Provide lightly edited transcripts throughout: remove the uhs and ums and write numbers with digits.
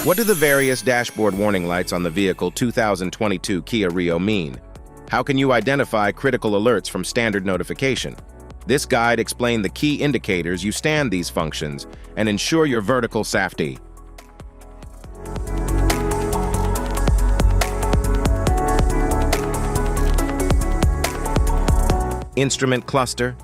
What do the various dashboard warning lights on the vehicle 2022 Kia Rio mean? How can you identify critical alerts from standard notification? This guide explains the key indicators you stand these functions and ensure your vertical safety. Instrument cluster.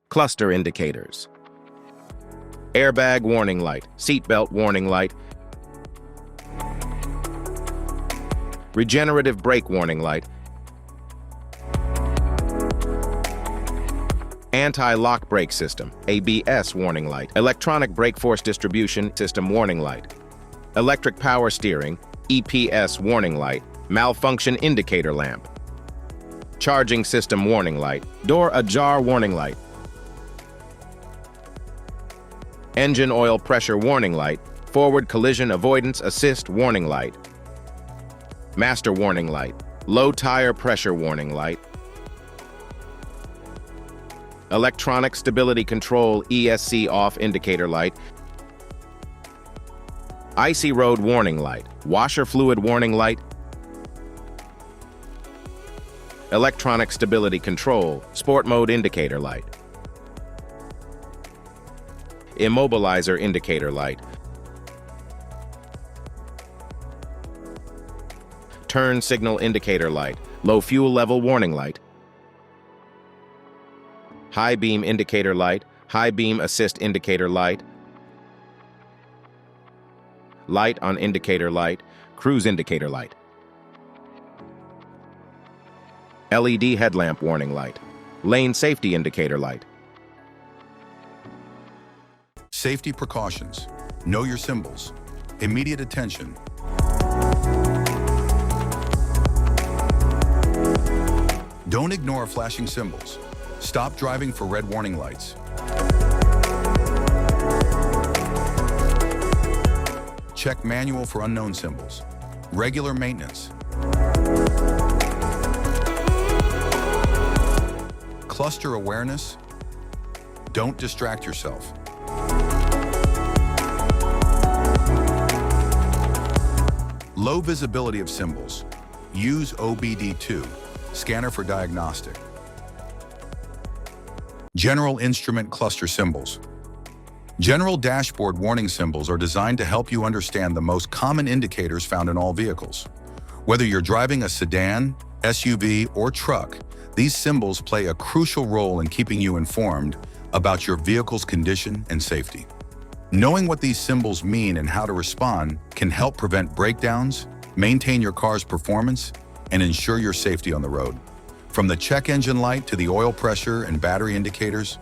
Cluster indicators. Airbag warning light, seatbelt warning light, regenerative brake warning light, anti-lock brake system, ABS warning light, electronic brake force distribution system warning light, electric power steering, EPS warning light, malfunction indicator lamp, charging system warning light, door ajar warning light, engine oil pressure warning light, forward collision avoidance assist warning light, master warning light, low tire pressure warning light, electronic stability control ESC off indicator light, icy road warning light, washer fluid warning light, electronic stability control sport mode indicator light, immobilizer indicator light, turn signal indicator light, low fuel level warning light, high beam indicator light, high beam assist indicator light, light on indicator light, cruise indicator light, LED headlamp warning light, lane safety indicator light. Safety precautions. Know your symbols. Immediate attention. Don't ignore flashing symbols. Stop driving for red warning lights. Check manual for unknown symbols. Regular maintenance. Cluster awareness. Don't distract yourself. Low visibility of symbols. Use OBD2, scanner for diagnostic. General instrument cluster symbols. General dashboard warning symbols are designed to help you understand the most common indicators found in all vehicles. Whether you're driving a sedan, SUV, or truck, these symbols play a crucial role in keeping you informed about your vehicle's condition and safety. Knowing what these symbols mean and how to respond can help prevent breakdowns, maintain your car's performance, and ensure your safety on the road. From the check engine light to the oil pressure and battery indicators,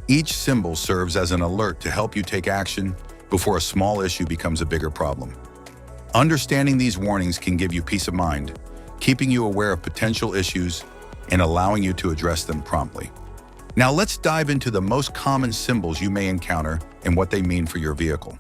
each symbol serves as an alert to help you take action before a small issue becomes a bigger problem. Understanding these warnings can give you peace of mind, keeping you aware of potential issues and allowing you to address them promptly. Now let's dive into the most common symbols you may encounter and what they mean for your vehicle.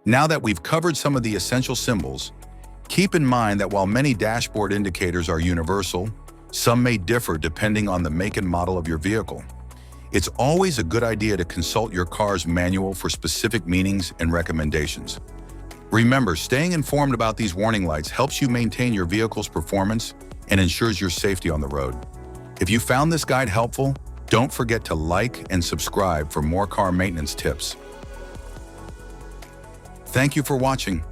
Now that we've covered some of the essential symbols, keep in mind that while many dashboard indicators are universal, some may differ depending on the make and model of your vehicle. It's always a good idea to consult your car's manual for specific meanings and recommendations. Remember, staying informed about these warning lights helps you maintain your vehicle's performance and ensures your safety on the road. If you found this guide helpful, don't forget to like and subscribe for more car maintenance tips. Thank you for watching.